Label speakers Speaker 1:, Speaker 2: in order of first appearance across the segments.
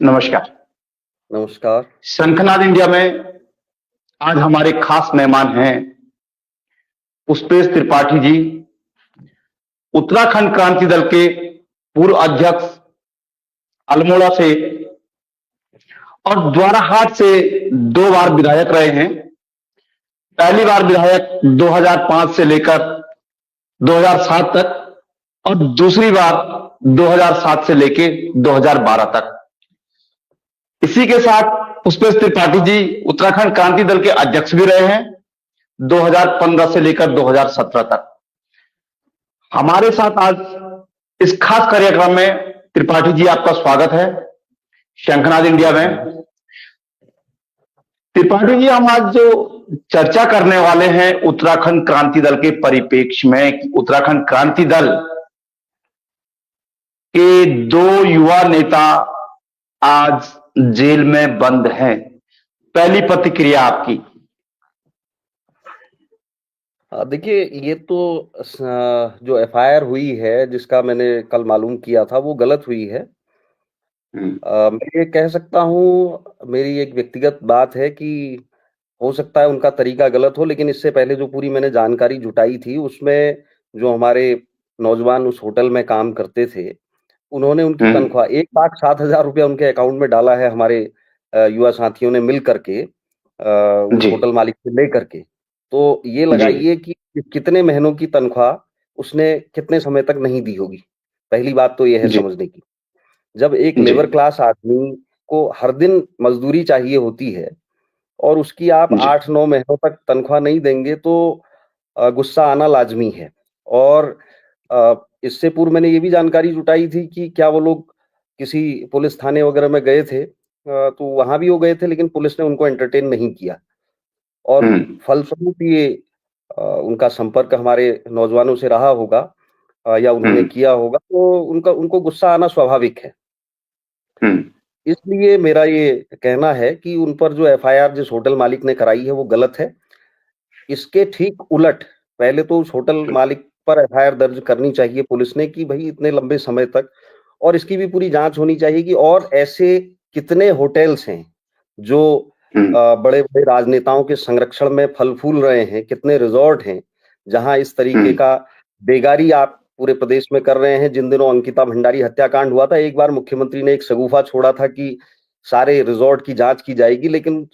Speaker 1: नमस्कार।
Speaker 2: नमस्कार।
Speaker 1: शंखनाद इंडिया में आज हमारे खास मेहमान हैं पुष्पेश त्रिपाठी जी, उत्तराखंड क्रांति दल के पूर्व अध्यक्ष अल्मोड़ा से और द्वाराहाट से 2 बार विधायक रहे हैं। पहली बार विधायक 2005 से लेकर 2007 तक और दूसरी बार 2007 से लेकर 2012 तक। इसी के साथ पुष्पेश त्रिपाठी जी उत्तराखंड क्रांति दल के अध्यक्ष भी रहे हैं 2015 से लेकर 2017 तक। हमारे साथ आज इस खास कार्यक्रम में त्रिपाठी जी आपका स्वागत है शंखनाद इंडिया में। त्रिपाठी जी, हम आज जो चर्चा करने वाले हैं उत्तराखंड क्रांति दल के परिप्रेक्ष्य में, उत्तराखंड क्रांति दल के 2 युवा नेता आज जेल में बंद हैं। पहली प्रतिक्रिया आपकी।
Speaker 2: देखिए, ये तो जो एफआईआर हुई है, जिसका मैंने कल मालूम किया था, वो गलत हुई है। मैं ये कह सकता हूँ, मेरी एक व्यक्तिगत बात है कि हो सकता है उनका तरीका गलत हो, लेकिन इससे पहले जो पूरी मैंने जानकारी जुटाई थी, उसमें जो हमारे नौजवान उस होटल में काम करते थे, उन्होंने उनकी तनख्वाह 1,60,000 रुपया उनके अकाउंट में डाला है, हमारे युवा साथियों ने मिल करके उस होटल मालिक से ले करके। तो ये लगाइए कि कितने महीनों की तनख्वाह उसने कितने समय तक नहीं दी होगी। पहली बात तो ये है समझने की। जब एक लेबर क्लास आदमी को हर दिन मजदूरी चाहिए होती है और उसकी आप 8-9 महीनों तक तनख्वाह नहीं देंगे तो गुस्सा आना लाजमी है। और इससे पूर्व मैंने ये भी जानकारी जुटाई थी कि क्या वो लोग किसी पुलिस थाने वगैरह में गए थे, तो वहां भी वो गए थे, लेकिन पुलिस ने उनको एंटरटेन नहीं किया और फलस्वरूप ये उनका संपर्क हमारे नौजवानों से रहा होगा या उन्होंने किया होगा, तो उनको गुस्सा आना स्वाभाविक है। इसलिए मेरा ये कहना है कि उन पर जो एफआईआर जिस होटल मालिक ने कराई है वो गलत है। इसके ठीक उलट पहले तो उस होटल मालिक पर एफआईआर दर्ज करनी चाहिए पुलिस ने कि भाई इतने लंबे समय तक, और इसकी भी पूरी जांच होनी चाहिए कि और ऐसे कितने होटल्स हैं जो बड़े-बड़े राजनेताओं के संरक्षण में फल-फूल रहे हैं, कितने रिज़ॉर्ट हैं, जहां इस तरीके का बेगारी आप पूरे प्रदेश में कर रहे हैं। जिन दिनों अंकिता भंडारी हत्याकांड हुआ था, एक बार मुख्यमंत्री ने एक शगुफा छोड़ा था कि सारे रिज़ॉर्ट की जांच की जाएगी, लेकिन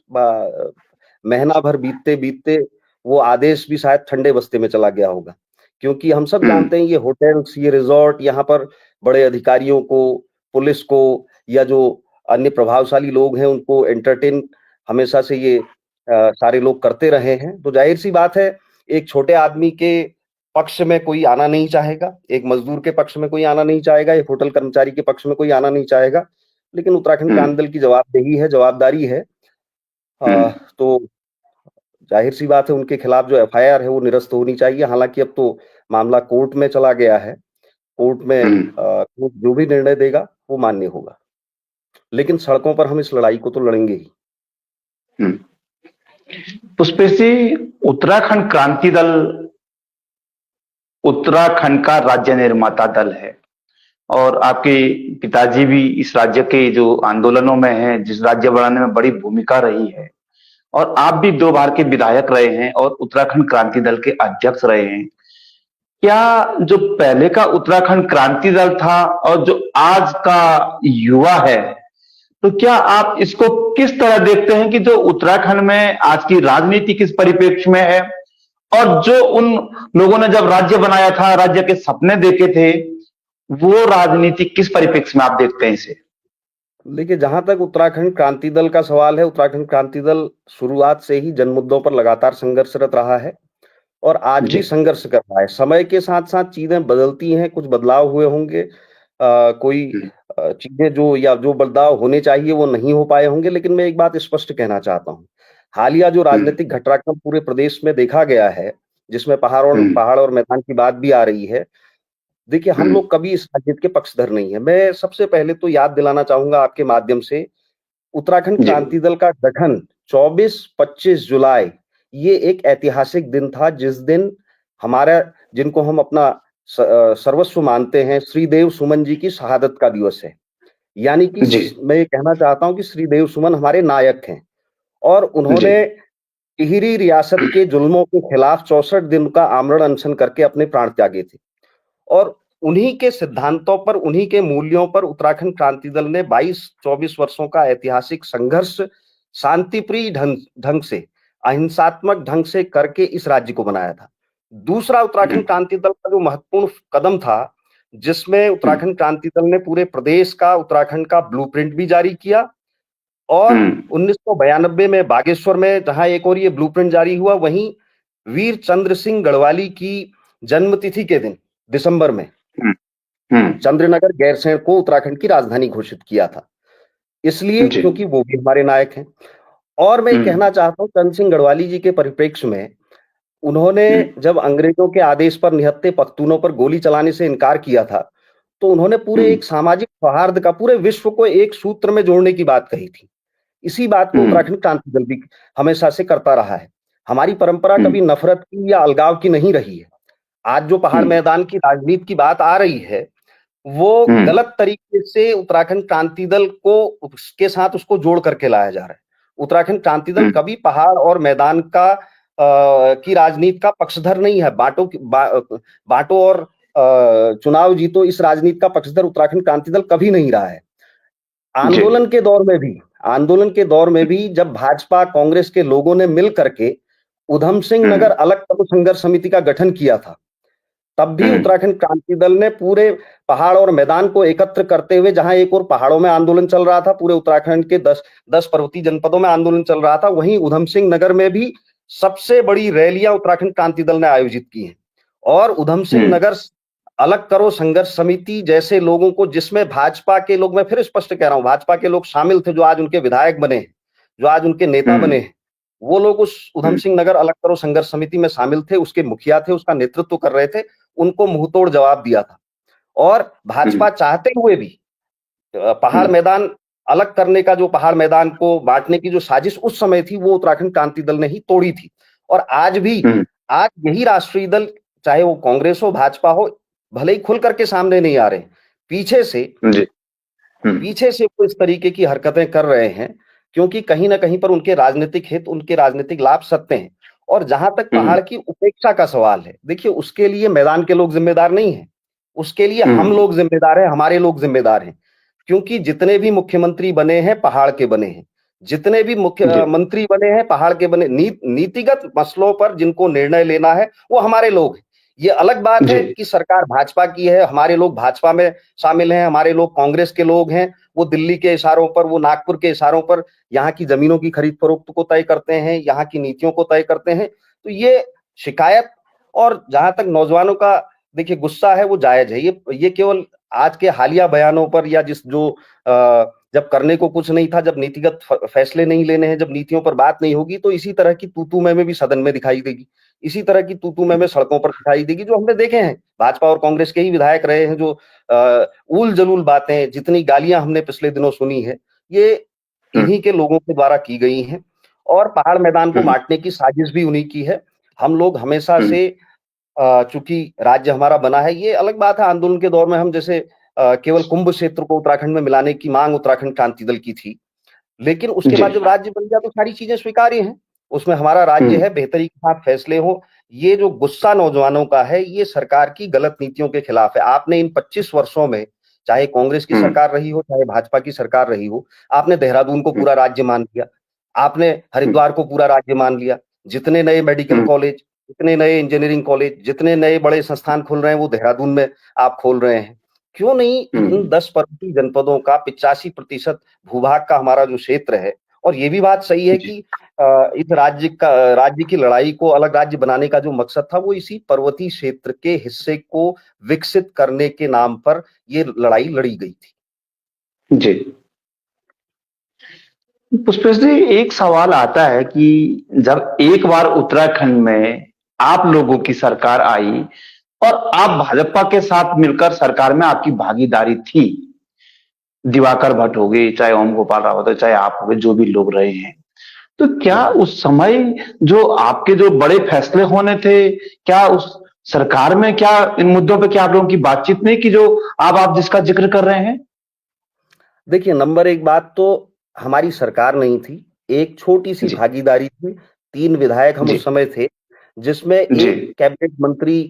Speaker 2: महीना भर बीतते-बीतते वो आदेश भी शायद ठंडे बस्ते में चला गया होगा। क्योंकि हम सब जानते हैं ये होटल्स, ये रिज़ॉर्ट, यहाँ पर बड़े अधिकारियों को, पुलिस को या जो अन्य प्रभावशाली लोग हैं उनको एंटरटेन हमेशा से ये सारे लोग करते रहे हैं। तो जाहिर-सी बात है, एक छोटे आदमी के पक्ष में कोई आना नहीं चाहेगा, एक मजदूर के पक्ष में कोई आना नहीं चाहेगा, एक होटल कर्मचारी के पक्ष में कोई आना नहीं चाहेगा। लेकिन उत्तराखंड क्रांति दल की जवाबदेही है, जवाबदारी है। तो जाहिर-सी बात है उनके खिलाफ जो एफआईआर है वो निरस्त होनी चाहिए। हालाँकि अब तो मामला कोर्ट में चला गया है। कोर्ट में कोर्ट जो भी निर्णय देगा वो मान्य होगा। लेकिन सड़कों पर हम इस लड़ाई को तो लड़ेंगे ही।
Speaker 1: पुष्पेश जी, उत्तराखंड क्रांति दल उत्तराखंड का राज्य निर्माता दल है और आपके पिताजी भी इस राज्य के जो आंदोलनों में हैं, जिस राज्य बनाने में बड़ी भूमिका रही है, और आप भी 2 बार के विधायक रहे हैं और उत्तराखंड क्रांति दल के अध्यक्ष रहे हैं। क्या जो पहले का उत्तराखंड क्रांति दल था और जो आज का युवा है, तो क्या आप इसको किस तरह देखते हैं कि जो उत्तराखंड में आज की राजनीति किस परिप्रेक्ष्य में है और जो उन लोगों ने जब राज्य बनाया था, राज्य के सपने देखे थे, वो राजनीति किस परिप्रेक्ष्य में आप देखते हैं इसे?
Speaker 2: देखिए, जहां तक उत्तराखंड क्रांति दल का सवाल है, उत्तराखंड क्रांति दल शुरुआत से ही जन मुद्दों पर लगातार संघर्षरत रहा है और आज भी संघर्ष कर रहा है। समय के साथ-साथ चीजें बदलती हैं, कुछ बदलाव हुए होंगे, कोई चीजें जो बदलाव होने चाहिए वो नहीं हो पाए होंगे, लेकिन मैं एक बात स्पष्ट कहना चाहता हूँ। हालिया जो राजनीतिक घटनाक्रम पूरे प्रदेश में देखा गया है, जिसमें पहाड़ और मैदान की बात भी आ रही है। देखिए, हम लोग कभी इस राजनीति के पक्षधर नहीं है। मैं सबसे पहले तो याद दिलाना चाहूंगा आपके माध्यम से उत्तराखंड
Speaker 1: जी।
Speaker 2: क्रांति दल का गठन 24-25 जुलाई, ये एक ऐतिहासिक दिन था जिस दिन हमारा, जिनको हम अपना सर्वस्व मानते हैं, श्रीदेव सुमन जी की शहादत का दिवस है। यानी कि
Speaker 1: जी।
Speaker 2: मैं ये कहना चाहता हूँ कि श्रीदेव सुमन हमारे नायक हैं और
Speaker 1: जी।
Speaker 2: उन्होंने टिहरी रियासत के जुल्मों के खिलाफ 64 दिन का आमरण अनशन करके अपने प्राण त्यागे थे और उन्हीं के सिद्धांतों पर, उन्हीं के मूल्यों पर उत्तराखंड क्रांति दल ने 22-24 वर्षों का ऐतिहासिक संघर्ष शांतिप्रिय ढंग से, अहिंसात्मक ढंग से करके इस राज्य को बनाया था। दूसरा उत्तराखंड क्रांति दल का जो महत्वपूर्ण कदम था, जिसमें उत्तराखंड क्रांति दल ने पूरे प्रदेश का, उत्तराखंड का ब्लूप्रिंट भी जारी किया और 1992 में बागेश्वर में जहां एक और ये ब्लूप्रिंट जारी हुआ, वहीं वीर चंद्र सिंह गढ़वाली की जन्मतिथि के दिन दिसंबर में चंद्रनगर गैरसैंण को उत्तराखंड की राजधानी घोषित किया था, इसलिए
Speaker 1: जी।
Speaker 2: क्योंकि वो भी हमारे नायक हैं। और मैं कहना चाहता हूं, चंद्र सिंह गढ़वाली जी के परिप्रेक्ष्य में उन्होंने जब अंग्रेजों के आदेश पर निहत्थे पख्तूनों पर गोली चलाने से इनकार किया था, तो उन्होंने पूरे एक सामाजिक सौहार्द का, पूरे विश्व को एक सूत्र में जोड़ने की बात कही थी। इसी बात को उत्तराखंड क्रांति दल भी हमेशा से करता रहा है। हमारी परंपरा कभी नफरत की या अलगाव की नहीं रही है। आज जो पहाड़ मैदान की राजनीति की बात आ रही है, वो गलत तरीके से उत्तराखंड क्रांति दल को उसके साथ उसको जोड़ करके लाया जा रहा है। उत्तराखंड क्रांति दल कभी पहाड़ और मैदान का की राजनीति का पक्षधर नहीं है। बांटो और चुनाव जीतो, इस राजनीति का पक्षधर उत्तराखंड क्रांति दल कभी नहीं रहा है। आंदोलन के दौर में भी जब भाजपा कांग्रेस के लोगों ने मिल करके उधम सिंह नगर अलग तत्व संघर्ष समिति का गठन किया था, तब भी उत्तराखंड क्रांति दल ने पूरे पहाड़ और मैदान को एकत्र करते हुए, जहां एक और पहाड़ों में आंदोलन चल रहा था, पूरे उत्तराखंड के 10 पर्वतीय जनपदों में आंदोलन चल रहा था, वहीं उधम सिंह नगर में भी सबसे बड़ी रैलियां उत्तराखंड क्रांति दल ने आयोजित की हैं। और उधम सिंह नगर अलग करो संघर्ष समिति जैसे लोगों को, जिसमें भाजपा के लोग, मैं फिर स्पष्ट कह रहा हूं, भाजपा के लोग शामिल थे, जो आज उनके विधायक बने हैं, जो आज उनके नेता बने हैं, वो लोग उस उधम सिंह नगर अलग करो संघर्ष समिति में शामिल थे, उसके मुखिया थे, उसका नेतृत्व कर रहे थे। उनको मुंहतोड़ जवाब दिया था और भाजपा चाहते हुए भी पहाड़ मैदान अलग करने का, जो पहाड़ मैदान को बांटने की जो साजिश उस समय थी, वो उत्तराखंड क्रांति दल ने ही तोड़ी थी। और आज भी, आज यही राष्ट्रीय दल, चाहे वो कांग्रेस हो, भाजपा हो, भले ही खुल करके सामने नहीं आ रहे, पीछे से वो इस तरीके की हरकतें कर रहे हैं, क्योंकि कहीं ना कहीं पर उनके राजनीतिक हित, उनके राजनीतिक लाभ सत्य हैं। और जहां तक पहाड़ की उपेक्षा का सवाल है, देखिए, उसके लिए मैदान के लोग जिम्मेदार नहीं है, उसके लिए हम लोग जिम्मेदार हैं, हमारे लोग जिम्मेदार हैं। क्योंकि जितने भी मुख्यमंत्री बने हैं पहाड़ के बने हैं, जितने भी मुख्यमंत्री बने हैं पहाड़ के बने, नीतिगत मसलों पर जिनको निर्णय लेना है वो हमारे लोग हैं। ये अलग बात है कि सरकार भाजपा की है, हमारे लोग भाजपा में शामिल हैं, हमारे लोग कांग्रेस के लोग हैं, वो दिल्ली के इशारों पर, वो नागपुर के इशारों पर यहाँ की जमीनों की खरीद फरोख्त को तय करते हैं, यहाँ की नीतियों को तय करते हैं। तो ये शिकायत, और जहां तक नौजवानों का देखिए गुस्सा है, वो जायज है। ये केवल आज के हालिया बयानों पर, या जब करने को कुछ नहीं था, जब नीतिगत फैसले नहीं लेने हैं, जब नीतियों पर बात नहीं होगी, तो इसी तरह की तू-तू मैं भी सदन में दिखाई देगी, इसी तरह की तू-तू मैं सड़कों पर दिखाई देगी, जो हमने देखे हैं। भाजपा और कांग्रेस के ही विधायक रहे हैं, जो उल जलूल बातें, जितनी गालियां हमने पिछले दिनों सुनी है, ये इन्हीं के लोगों के द्वारा की गई हैं। और पहाड़ मैदान को बांटने की साजिश भी उन्हीं की है। हम लोग हमेशा से, चूंकि राज्य हमारा बना है, ये अलग बात है, आंदोलन के दौर में हम जैसे केवल कुंभ क्षेत्र को उत्तराखंड में मिलाने की मांग उत्तराखंड क्रांति दल की थी, लेकिन उसके बाद जब राज्य बन गया तो सारी चीजें स्वीकार्य हैं, उसमें हमारा राज्य है, बेहतरी के साथ फैसले हो। ये जो गुस्सा नौजवानों का है, ये सरकार की गलत नीतियों के खिलाफ है। आपने इन 25 वर्षों में, चाहे कांग्रेस की सरकार रही हो, चाहे भाजपा की सरकार रही हो, आपने देहरादून को पूरा राज्य मान लिया, आपने हरिद्वार को पूरा राज्य मान लिया। जितने नए मेडिकल कॉलेज, जितने नए इंजीनियरिंग कॉलेज, जितने नए बड़े संस्थान खुल रहे हैं, वो देहरादून में आप खोल रहे हैं। क्यों नहीं इन 10 पर्वतीय जनपदों का 85% भूभाग का हमारा जो क्षेत्र है, और ये भी बात सही है कि इस राज्य की लड़ाई को, अलग राज्य बनाने का जो मकसद था, वो इसी पर्वतीय क्षेत्र के हिस्से को विकसित करने के नाम पर ये लड़ाई लड़ी गई थी।
Speaker 1: जी पुष्पेश जी, एक सवाल आता है कि जब एक बार उत्तराखंड में आप लोगों की सरकार आई और आप भाजपा के साथ मिलकर सरकार में आपकी भागीदारी थी, दिवाकर भट्ट हो गए, चाहे ओम गोपाल रावत हो, चाहे आप हो गए, जो भी लोग रहे हैं, तो क्या उस समय जो आपके जो बड़े फैसले होने थे, क्या उस सरकार में क्या इन मुद्दों पे क्या आप लोगों की बातचीत नहीं की, जो आप जिसका जिक्र कर रहे हैं?
Speaker 2: देखिए, नंबर एक बात तो हमारी सरकार नहीं थी, एक छोटी-सी
Speaker 1: जी,
Speaker 2: भागीदारी थी, 3 विधायक हम
Speaker 1: जी,
Speaker 2: उस समय थे, जिसमें
Speaker 1: जी,
Speaker 2: एक कैबिनेट मंत्री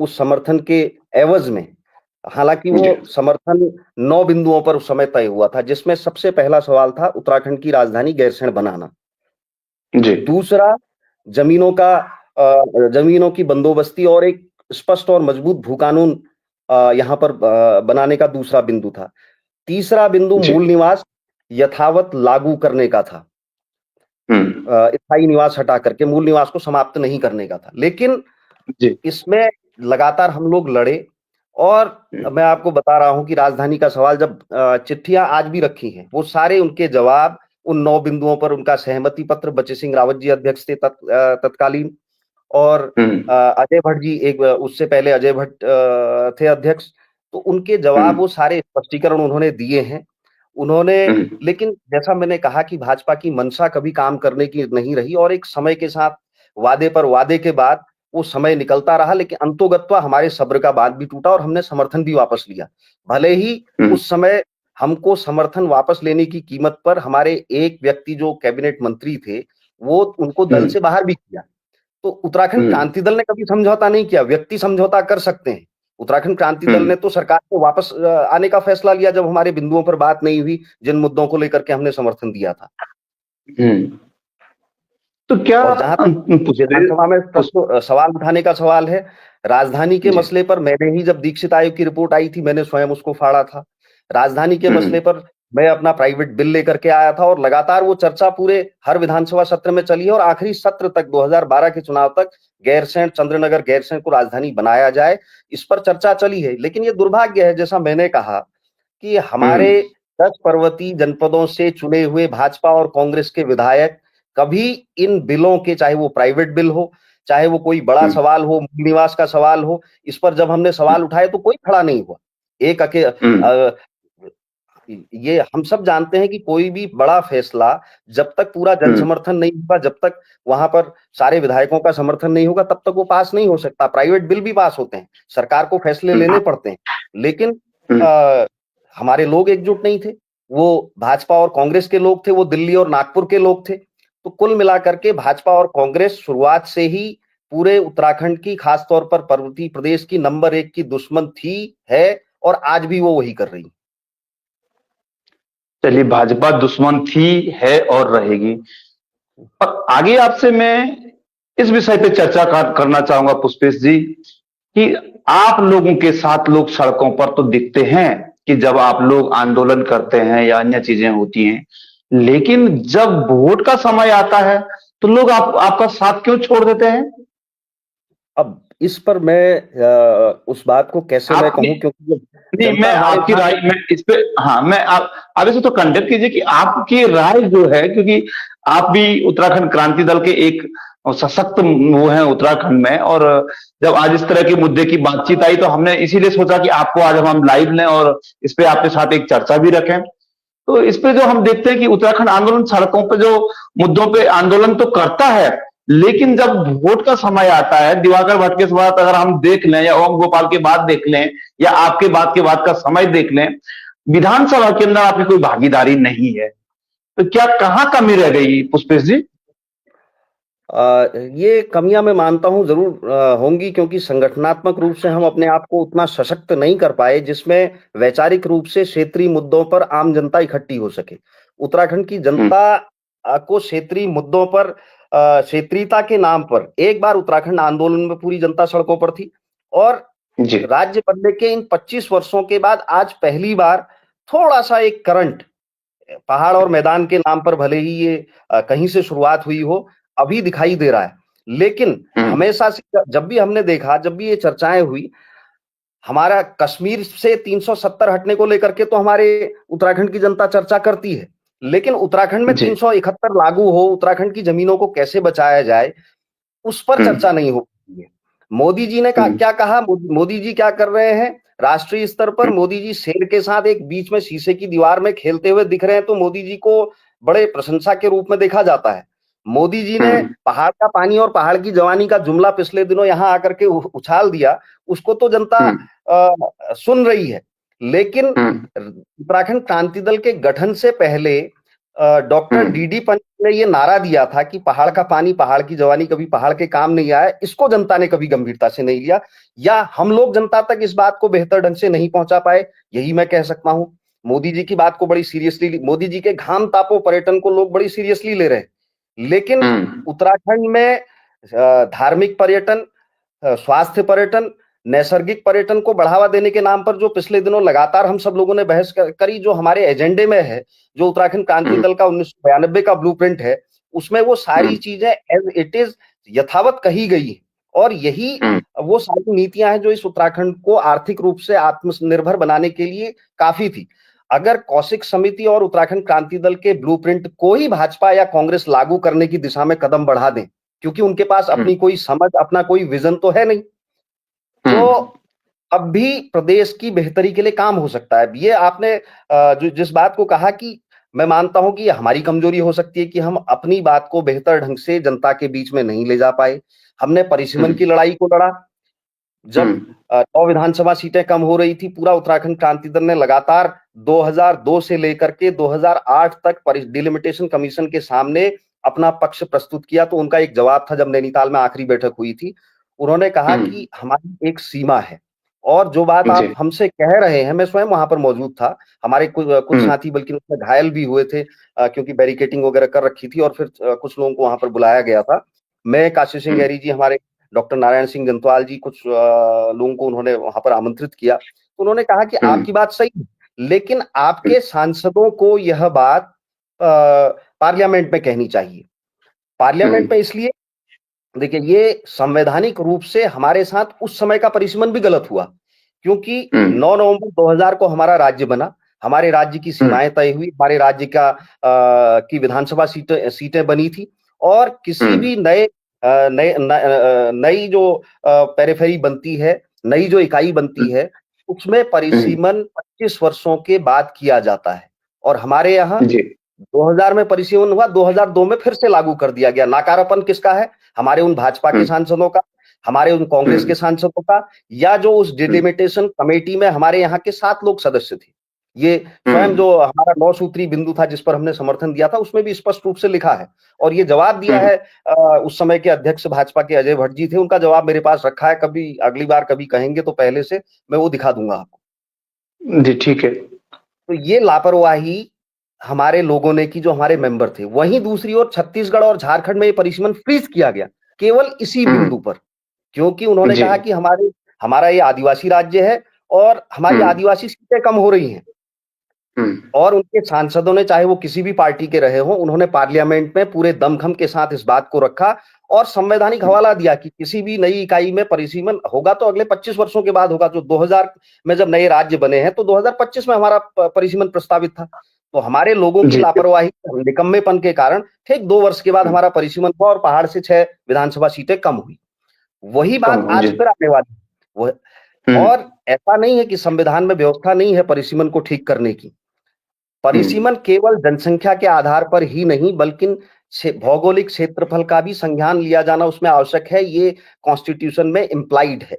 Speaker 2: उस समर्थन के एवज़ में, हालाँकि
Speaker 1: जी,
Speaker 2: वो समर्थन 9 बिंदुओं पर उस समय तय हुआ था, जिसमें सबसे पहला सवाल था उत्तराखंड की राजधानी गैरसैंण बनाना।
Speaker 1: जी,
Speaker 2: दूसरा, ज़मीनों का ज़मीनों की बंदोबस्ती और एक स्पष्ट और मजबूत भू कानून यहाँ पर बनाने का दूसरा बिंदु था। तीसरा बिंदु
Speaker 1: जी,
Speaker 2: मूल निवास यथावत लागू करने का था।
Speaker 1: हुँ,
Speaker 2: स्थायी निवास हटा करके मूल निवास को समाप्त नहीं करने का था। लेकिन
Speaker 1: जी,
Speaker 2: इसमें लगातार हम लोग लड़े और
Speaker 1: हुँ,
Speaker 2: मैं आपको बता रहा हूँ कि राजधानी का सवाल जब चिट्ठियाँ आज भी रखी हैं, वो सारे उनके जवाब उन 9 बिंदुओं पर उनका सहमति पत्र बचे सिंह रावत जी अध्यक्ष थे तत्कालीन और
Speaker 1: हुँ,
Speaker 2: अजय भट्ट जी एक उससे पहले अजय भट्ट थे अध्यक्ष। तो उनके
Speaker 1: हुँ,
Speaker 2: जवाब वो सारे स्पष्टीकरण उन्होंने दिए हैं। उन्होंने
Speaker 1: हुँ,
Speaker 2: लेकिन जैसा मैंने कहा कि भाजपा की मंशा कभी काम करने की नहीं रही और एक समय के साथ वादे पर वादे के बाद वो समय निकलता रहा लेकिन अंतोगत्वा हमारे सब्र का बाँध भी टूटा और हमने समर्थन भी वापस लिया। भले ही
Speaker 1: हुँ,
Speaker 2: उस समय हमको समर्थन वापस लेने की कीमत पर हमारे एक व्यक्ति जो कैबिनेट मंत्री थे, वो उनको
Speaker 1: हुँ,
Speaker 2: दल से बाहर भी किया। तो उत्तराखंड
Speaker 1: हुँ,
Speaker 2: क्रांति दल ने कभी समझौता नहीं किया, व्यक्ति समझौता कर सकते हैं। उत्तराखंड क्रांति
Speaker 1: हुँ,
Speaker 2: दल ने तो सरकार को वापस आने का फैसला लिया जब हमारे बिंदुओं पर बात नहीं हुई, जिन मुद्दों को लेकर के हमने समर्थन दिया था।
Speaker 1: हुँ। तो क्या
Speaker 2: और जहाँ तक
Speaker 1: पुष्पे
Speaker 2: विधानसभा में
Speaker 1: पुष्प
Speaker 2: सवाल उठाने का सवाल है, राजधानी के
Speaker 1: जी,
Speaker 2: मसले पर मैंने ही जब दीक्षित आयोग की रिपोर्ट आई थी, मैंने स्वयं उसको फाड़ा था। राजधानी के
Speaker 1: हुँ,
Speaker 2: मसले पर मैं अपना प्राइवेट बिल लेकर के आया था और लगातार वो चर्चा पूरे हर विधानसभा सत्र में चली है और आखिरी सत्र तक 2012 के चुनाव तक गैरसैंण, चंद्रनगर गैरसैंण को राजधानी बनाया जाए, इस पर चर्चा चली है। लेकिन ये दुर्भाग्य है, जैसा मैंने कहा कि
Speaker 1: हुँ,
Speaker 2: हमारे 10 पर्वतीय जनपदों से चुने हुए भाजपा और कांग्रेस के विधायक कभी इन बिलों के चाहे वो प्राइवेट बिल हो, चाहे वो कोई बड़ा
Speaker 1: हुँ,
Speaker 2: सवाल हो, मूल निवास का सवाल हो, इस पर जब हमने
Speaker 1: हुँ,
Speaker 2: सवाल उठाए तो कोई खड़ा नहीं हुआ। एक
Speaker 1: हुँ,
Speaker 2: ये हम सब जानते हैं कि कोई भी बड़ा फैसला जब तक पूरा जन
Speaker 1: हुँ,
Speaker 2: समर्थन नहीं होगा, जब तक वहाँ पर सारे विधायकों का समर्थन नहीं होगा, तब तक वो पास नहीं हो सकता। प्राइवेट बिल भी पास होते हैं, सरकार को फैसले
Speaker 1: हुँ,
Speaker 2: लेने पड़ते हैं। लेकिन
Speaker 1: हुँ,
Speaker 2: अ, हमारे लोग एकजुट नहीं थे। वो भाजपा और कांग्रेस के लोग थे, वो दिल्ली और नागपुर के लोग थे। तो कुल मिलाकर के भाजपा और कांग्रेस शुरुआत से ही पूरे उत्तराखंड की, खास तौर पर पर्वतीय प्रदेश की नंबर 1 की दुश्मन थी, है और आज भी वो वही कर रही है।
Speaker 1: चलिए, भाजपा दुश्मन थी, है और रहेगी। और आगे आपसे मैं इस विषय पे चर्चा करना चाहूंगा पुष्पेश जी, कि आप लोगों के साथ लोग सड़कों पर तो दिखते हैं कि जब आप लोग आंदोलन करते हैं या अन्य चीजें होती हैं, लेकिन जब वोट का समय आता है तो लोग आपका साथ क्यों छोड़ देते हैं?
Speaker 2: अब इस पर मैं उस बात को कैसे मैं
Speaker 1: आपने
Speaker 2: कहूँ क्योंकि जब
Speaker 1: नहीं,
Speaker 2: जनता
Speaker 1: मैं
Speaker 2: हमारे
Speaker 1: आपकी
Speaker 2: साथ
Speaker 1: राय मैं इस पे हाँ, मैं आप इसे तो कंडेम कीजिए कि आपकी राय जो है, क्योंकि आप भी उत्तराखंड क्रांति दल के एक सशक्त वो हैं उत्तराखंड में, और जब आज इस तरह के मुद्दे की बातचीत आई तो हमने इसीलिए सोचा कि आपको आज हम लाइव लें और इस पे आपके साथ एक चर्चा भी रखें। तो इस पे जो हम देखते हैं कि उत्तराखंड आंदोलन सड़कों पे जो मुद्दों पे आंदोलन तो करता है, लेकिन जब वोट का समय आता है, दिवाकर भट्ट के बाद अगर हम देख लें या ओम गोपाल के बाद देख लें या आपके बाद का समय देख लें, विधानसभा के अंदर आपकी कोई भागीदारी नहीं है। तो क्या कहाँ कमी रह गई पुष्पेश जी?
Speaker 2: ये कमियां मैं मानता हूं जरूर होंगी क्योंकि संगठनात्मक रूप से हम अपने आप को उतना सशक्त नहीं कर पाए जिसमें वैचारिक रूप से क्षेत्रीय मुद्दों पर आम जनता इकट्ठी हो सके। उत्तराखंड की
Speaker 1: हम्म,
Speaker 2: जनता को क्षेत्रीय मुद्दों पर क्षेत्रीयता के नाम पर एक बार उत्तराखंड आंदोलन में पूरी जनता सड़कों पर थी और
Speaker 1: जी,
Speaker 2: राज्य बनने के इन 25 वर्षों के बाद आज पहली बार थोड़ा सा एक करंट पहाड़ और मैदान के नाम पर भले ही ये कहीं से शुरुआत हुई हो, अभी दिखाई दे रहा है। लेकिन
Speaker 1: हम्म,
Speaker 2: हमेशा से जब भी हमने देखा, जब भी ये चर्चाएँ हुई, हमारा कश्मीर से 370 हटने को लेकर के तो हमारे उत्तराखंड की जनता चर्चा करती है। लेकिन उत्तराखंड में
Speaker 1: जी,
Speaker 2: 371 लागू हो, उत्तराखंड की ज़मीनों को कैसे बचाया जाए, उस पर
Speaker 1: हम्म,
Speaker 2: चर्चा नहीं हो रही है। मोदी जी ने
Speaker 1: हम्म,
Speaker 2: क्या कहा? मोदी जी क्या कर रहे हैं? राष्ट्रीय स्तर पर मोदी जी शेर के साथ एक बीच में शीशे की दीवार में खेलते हुए दिख रहे हैं तो मोदी जी को बड़े प्रशंसा के रूप में देखा जाता है। मोदी जी ने पहाड़ का पानी और पहाड़ की जवानी का जुमला पिछले दिनों यहाँ आकर के उछाल दिया, उसको तो जनता सुन रही है। लेकिन उत्तराखंड क्रांति दल के गठन से पहले डॉक्टर डीडी पंत ने ये नारा दिया था कि पहाड़ का पानी, पहाड़ की जवानी कभी पहाड़ के काम नहीं आया। इसको जनता ने कभी गंभीरता से नहीं लिया, या हम लोग जनता तक इस बात को बेहतर ढंग से नहीं पहुंचा पाए, यही मैं कह सकता हूं। मोदी जी की बात को बड़ी सीरियसली, मोदी जी के घाम तापो पर्यटन को लोग बड़ी सीरियसली ले रहे हैं। लेकिन उत्तराखंड में धार्मिक पर्यटन, स्वास्थ्य पर्यटन, नैसर्गिक पर्यटन को बढ़ावा देने के नाम पर जो पिछले दिनों लगातार हम सब लोगों ने बहस करी, जो हमारे एजेंडे में है, जो उत्तराखंड क्रांति दल का 1992 का ब्लूप्रिंट है, उसमें वो सारी चीजें एज इट इज यथावत कही गई है। और यही वो सारी नीतियां हैं जो इस उत्तराखंड को आर्थिक रूप से आत्मनिर्भर बनाने के लिए काफी थी। अगर कौशिक समिति और उत्तराखंड क्रांति दल के ब्लूप्रिंट को ही भाजपा या कांग्रेस लागू करने की दिशा में कदम बढ़ा दें, क्योंकि उनके पास अपनी कोई समझ, अपना कोई विजन तो है नहीं, तो अब भी प्रदेश की बेहतरी के लिए काम हो सकता है। ये आपने जो जिस बात को कहा कि मैं मानता हूं कि हमारी कमजोरी हो सकती है कि हम अपनी बात को बेहतर ढंग से जनता के बीच में नहीं ले जा पाए। हमने परिसीमन की लड़ाई को लड़ा, जब 9 विधानसभा सीटें कम हो रही थी, पूरा उत्तराखंड क्रांति दल ने लगातार 2002 से लेकर के 2008 तक डिलिमिटेशन कमीशन के सामने अपना पक्ष प्रस्तुत किया। तो उनका एक जवाब था, जब नैनीताल में आखिरी बैठक हुई थी, उन्होंने कहा कि हमारी एक सीमा है, और जो बात आप हमसे कह रहे हैं, मैं स्वयं वहां पर मौजूद था, हमारे कुछ साथी बल्कि उसमें घायल भी हुए थे, क्योंकि बैरिकेटिंग वगैरह कर रखी थी, और फिर कुछ लोगों को वहां पर बुलाया गया था। मैं, काशी सिंह गहरी जी, हमारे डॉक्टर नारायण सिंह जंतवाल जी, कुछ लोगों को उन्होंने वहां पर आमंत्रित किया। तो उन्होंने कहा कि आपकी बात सही है, लेकिन आपके सांसदों को यह बात पार्लियामेंट में कहनी चाहिए। पार्लियामेंट में इसलिए, देखिए, ये संवैधानिक रूप से हमारे साथ उस समय का परिसीमन भी गलत हुआ, क्योंकि 9 नवंबर 2000 को हमारा राज्य बना, हमारे राज्य की सीमाएं तय हुई, हमारे राज्य की विधानसभा सीटें बनी थी, और किसी भी नई जो पेरिफेरी बनती है, नई जो इकाई बनती है, उसमें परिसीमन 25 वर्षों के बाद किया जाता है। और हमारे यहाँ 2000 में परिसीमन हुआ, 2002 में फिर से लागू कर दिया गया। नाकारापन किसका है? हमारे उन भाजपा के सांसदों का, हमारे उन कांग्रेस के सांसदों का, या जो उस डिलिमिटेशन कमेटी में हमारे यहाँ के 7 लोग सदस्य थे। ये स्वयं जो हमारा 9 सूत्री बिंदु था जिस पर हमने समर्थन दिया था, उसमें भी स्पष्ट रूप से लिखा है, और ये जवाब दिया है उस समय के अध्यक्ष भाजपा के अजय भट्ट जी थे, उनका जवाब मेरे पास रखा है। कभी अगली बार कभी कहेंगे तो पहले से मैं वो दिखा दूंगा आपको।
Speaker 1: जी ठीक है।
Speaker 2: तो ये लापरवाही हमारे लोगों ने की, जो हमारे मेंबर थे। वहीं दूसरी ओर छत्तीसगढ़ और झारखंड में ये परिसीमन फ्रीज किया गया, केवल इसी बिंदु पर, क्योंकि उन्होंने कहा कि हमारा ये आदिवासी राज्य है और हमारी आदिवासी सीटें कम हो रही हैं। और उनके सांसदों ने, चाहे वो किसी भी पार्टी के रहे हो, उन्होंने पार्लियामेंट में पूरे दमखम के साथ इस बात को रखा और संवैधानिक हवाला दिया कि किसी भी नई इकाई में परिसीमन होगा तो अगले 25 वर्षों के बाद होगा। जो 2000 में जब नए राज्य बने हैं, तो 2025 में हमारा परिसीमन प्रस्तावित था। तो हमारे लोगों की लापरवाही, निकम्मेपन के कारण ठीक 2 वर्ष के बाद हमारा परिसीमन हुआ और पहाड़ से 6 विधानसभा सीटें कम हुई। वही बात आज फिर आने वाली है। और ऐसा नहीं है कि संविधान में व्यवस्था नहीं है परिसीमन को ठीक करने की। परिसीमन केवल जनसंख्या के आधार पर ही नहीं, बल्कि भौगोलिक क्षेत्रफल का भी संज्ञान लिया जाना उसमें आवश्यक है। ये कॉन्स्टिट्यूशन में इम्प्लाइड है।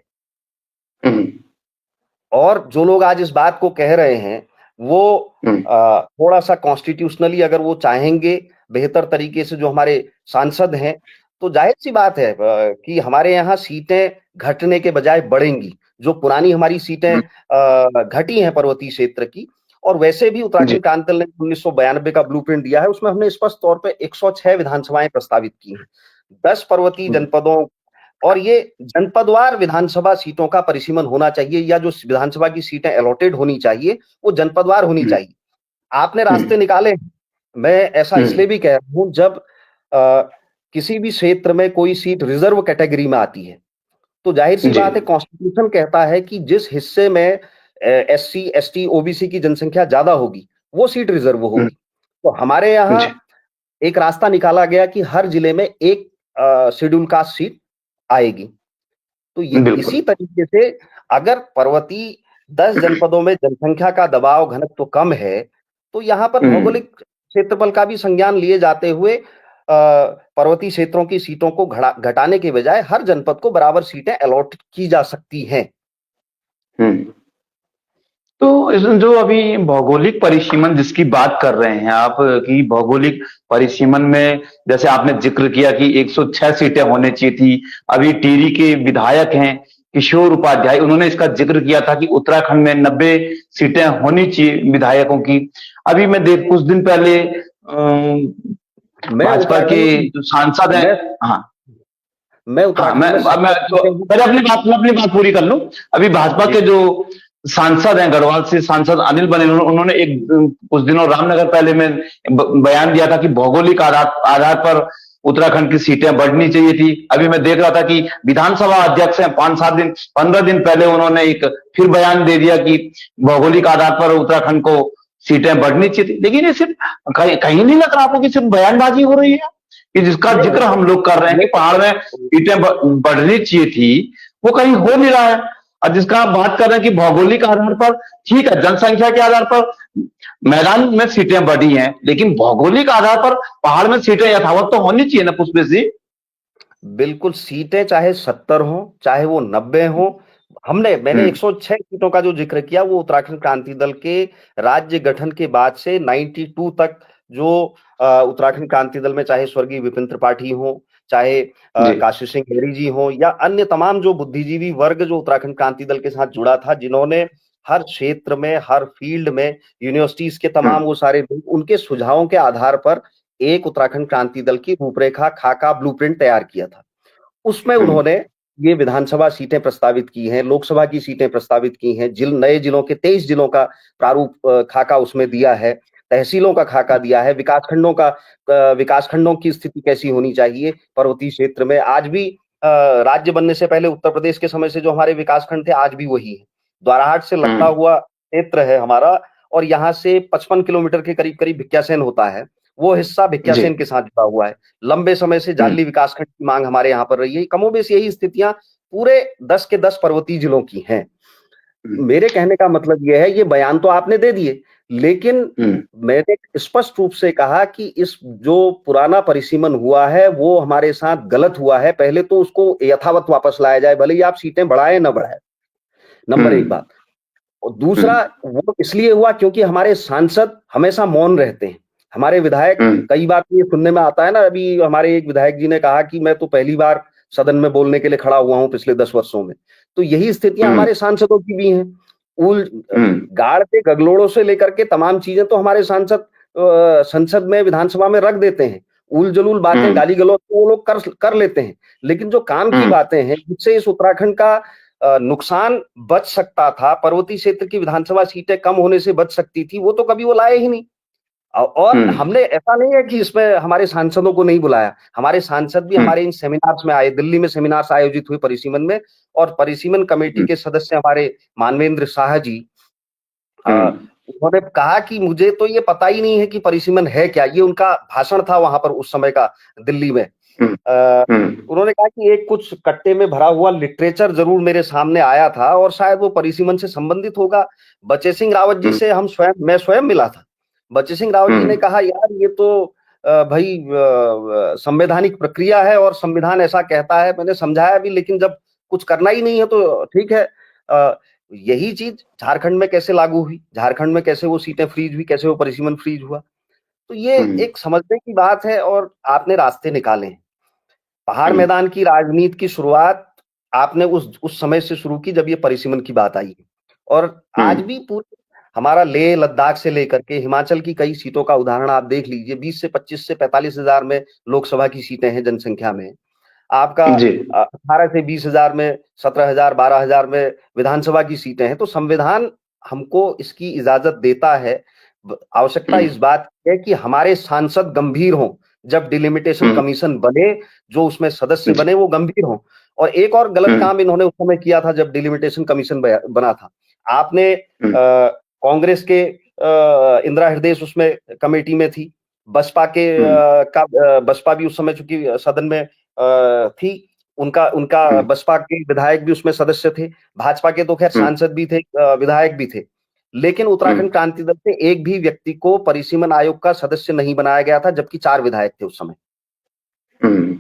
Speaker 2: और जो लोग आज इस बात को कह रहे हैं, वो थोड़ा सा कॉन्स्टिट्यूशनली अगर वो चाहेंगे बेहतर तरीके से, जो हमारे सांसद हैं, तो जाहिर सी बात है कि हमारे यहाँ सीटें घटने के बजाय बढ़ेंगी। जो पुरानी हमारी सीटें घटी हैं पर्वतीय क्षेत्र की, और वैसे भी उत्तराखंड क्रांति दल ने 1992 का ब्लूप्रिंट दिया है, उसमें हमने स्पष्ट तौर पे 106 विधानसभाएं प्रस्तावित की हैं, 10 पर्वतीय जनपदों, और ये जनपदवार विधानसभा सीटों का परिसीमन होना चाहिए, या जो विधानसभा की सीटें अलॉटेड होनी चाहिए वो जनपदवार होनी चाहिए। आपने रास्ते निकाले। मैं ऐसा इसलिए भी कह रहा हूं, जब किसी भी क्षेत्र में कोई सीट रिजर्व कैटेगरी में आती है, तो जाहिर सी बात है, कॉन्स्टिट्यूशन कहता है कि जिस हिस्से में SC, ST, OBC की जनसंख्या ज्यादा होगी वो सीट रिजर्व होगी। तो हमारे यहाँ एक रास्ता निकाला गया कि हर जिले में एक शेड्यूल कास्ट सीट आएगी। तो ये इसी तरीके से अगर पर्वतीय 10 जनपदों में जनसंख्या का दबाव घनत्व कम है, तो यहाँ पर भौगोलिक क्षेत्रफल का भी संज्ञान लिए जाते हुए पर्वतीय क्षेत्रों की सीटों को घटाने के बजाय हर जनपद को बराबर सीटें अलॉट की जा सकती हैं।
Speaker 1: तो इसमें जो अभी भौगोलिक परिसीमन जिसकी बात कर रहे हैं आप कि भौगोलिक परिसीमन में जैसे आपने जिक्र किया कि 106 सीटें होने चाहिए थी। अभी टिहरी के विधायक हैं किशोर उपाध्याय, उन्होंने इसका जिक्र किया था कि उत्तराखंड में 90 सीटें होनी चाहिए विधायकों की। अभी मैं कुछ दिन पहले भाजपा के जो सांसद हैं, मैं अपनी बात पूरी कर लूं। अभी भाजपा के जो सांसद हैं, गढ़वाल से सांसद अनिल बने, उन्होंने कुछ दिनों रामनगर पहले में बयान दिया था कि भौगोलिक आधार पर उत्तराखंड की सीटें बढ़नी चाहिए थी। अभी मैं देख रहा था कि विधानसभा अध्यक्ष हैं 15 दिन पहले उन्होंने एक फिर बयान दे दिया कि भौगोलिक आधार पर उत्तराखंड को सीटें बढ़नी चाहिए थी। लेकिन ये सिर्फ कहीं नहीं लग रहा आपको कि सिर्फ बयानबाजी हो रही है कि जिसका जिक्र हम लोग कर रहे हैं कि पहाड़ में सीटें बढ़नी चाहिए थी, वो कहीं हो नहीं रहा है। और जिसका आप बात कर रहे हैं कि भौगोलिक आधार पर, ठीक है, जनसंख्या के आधार पर मैदान में सीटें बढ़ी हैं, लेकिन भौगोलिक आधार पर पहाड़ में सीटें यथावत तो होनी चाहिए ना पुष्पे जी।
Speaker 2: बिल्कुल, सीटें चाहे 70 हो, चाहे वो 90 हो। मैंने 106 सीटों का जो जिक्र किया वो उत्तराखंड क्रांति दल के राज्य गठन के बाद से 92 तक जो उत्तराखंड क्रांति दल में चाहे स्वर्गीय विपिन त्रिपाठी हो, चाहे काशी सिंह हेरी जी हो, या अन्य तमाम जो बुद्धिजीवी वर्ग जो उत्तराखंड क्रांति दल के साथ जुड़ा था, जिन्होंने हर क्षेत्र में, हर फील्ड में, यूनिवर्सिटीज के तमाम वो सारे उनके सुझावों के आधार पर एक उत्तराखंड क्रांति दल की रूपरेखा, खाका, ब्लूप्रिंट तैयार किया था। उसमें उन्होंने ये विधानसभा सीटें प्रस्तावित की हैं, लोकसभा की सीटें प्रस्तावित की हैं, नए जिलों के 23 जिलों का प्रारूप खाका उसमें दिया है, तहसीलों का खाका दिया है, विकासखंडों की स्थिति कैसी होनी चाहिए पर्वतीय क्षेत्र में। आज भी राज्य बनने से पहले उत्तर प्रदेश के समय से जो हमारे विकासखंड थे आज भी वही है। द्वाराहाट से लगता हुआ क्षेत्र है हमारा, और यहाँ से 55 किलोमीटर के करीब करीब भिक्यासेन होता है, वो हिस्सा भिक्यासेन के साथ जुड़ा हुआ है। लंबे समय से जाली विकासखंड की मांग हमारे यहाँ पर रही है। कमोबेश यही स्थितियां पूरे 10 के 10 पर्वतीय जिलों की हैं। मेरे कहने का मतलब यह है, ये बयान तो आपने दे दिए, लेकिन मैंने स्पष्ट रूप से कहा कि इस जो पुराना परिसीमन हुआ है वो हमारे साथ गलत हुआ है। पहले तो उसको यथावत वापस लाया जाए, भले ही आप सीटें बढ़ाएं न बढ़ाएं। नंबर एक बात। और दूसरा, वो इसलिए हुआ क्योंकि हमारे सांसद हमेशा मौन रहते हैं। हमारे विधायक, कई बार ये सुनने में आता है ना, अभी हमारे एक विधायक जी ने कहा कि मैं तो पहली बार सदन में बोलने के लिए खड़ा हुआ हूं पिछले 10 वर्षों में। तो यही स्थितियां हमारे सांसदों की भी हैं। गाड़ के गगलोड़ों से लेकर के तमाम चीजें तो हमारे सांसद संसद में, विधानसभा में रख देते हैं। उल जलूल बातें, गाली गलौज तो वो लोग कर लेते हैं, लेकिन जो काम की बातें हैं जिससे इस उत्तराखंड का नुकसान बच सकता था, पर्वतीय क्षेत्र की विधानसभा सीटें कम होने से बच सकती थी, वो तो कभी वो लाए ही नहीं। और हमने, ऐसा नहीं है कि इसमें हमारे सांसदों को नहीं बुलाया, हमारे सांसद भी हमारे इन सेमिनार्स में आए। दिल्ली में सेमिनार्स आयोजित हुए परिसीमन में, और परिसीमन कमेटी के सदस्य हमारे मानवेंद्र शाह जी, उन्होंने कहा कि मुझे तो ये पता ही नहीं है कि परिसीमन है क्या। ये उनका भाषण था वहां पर उस समय का दिल्ली में। उन्होंने कहा कि एक कुछ कट्टे में भरा हुआ लिटरेचर जरूर मेरे सामने आया था, और शायद वो परिसीमन से संबंधित होगा। बचे सिंह रावत जी से मैं स्वयं मिला था। बचे सिंह रावत जी ने कहा, यार ये तो भाई संवैधानिक प्रक्रिया है और संविधान ऐसा कहता है। मैंने समझाया भी, लेकिन जब कुछ करना ही नहीं है तो ठीक है। यही चीज झारखंड में कैसे लागू हुई, झारखंड में कैसे वो सीटें फ्रीज हुई, कैसे वो परिसीमन फ्रीज हुआ। तो ये एक समझने की बात है, और आपने रास्ते निकाले हैं। पहाड़ मैदान की राजनीति की शुरुआत आपने उस समय से शुरू की जब ये परिसीमन की बात आई है, और आज भी पूरे हमारा लेह लद्दाख से लेकर के हिमाचल की कई सीटों का उदाहरण आप देख लीजिए। 20 से 25 से 45 हजार में लोकसभा की सीटें हैं जनसंख्या में। आपका 18 से 20 हजार में, 17 हजार, 12 हजार में विधानसभा की सीटें हैं। तो संविधान हमको इसकी इजाजत देता है। आवश्यकता इस बात है कि हमारे सांसद गंभीर हों। जब डिलिमिटेशन कमीशन बने, जो उसमें सदस्य बने वो गंभीर हों। और एक और गलत काम इन्होंने उस समय किया था जब डिलिमिटेशन कमीशन बना था। आपने कांग्रेस के इंदिरा हृदय उसमें कमेटी में थी, बसपा के बसपा भी उस समय चूंकि सदन में थी, उनका उनका
Speaker 1: हम्म,
Speaker 2: बसपा के विधायक भी उसमें सदस्य थे, भाजपा के तो खैर
Speaker 1: हम्म,
Speaker 2: सांसद भी थे, विधायक भी थे। लेकिन उत्तराखंड
Speaker 1: हम्म,
Speaker 2: क्रांति दल से एक भी व्यक्ति को परिसीमन आयोग का सदस्य नहीं बनाया गया था, जबकि 4 विधायक थे उस समय।
Speaker 1: हम्म।
Speaker 2: ये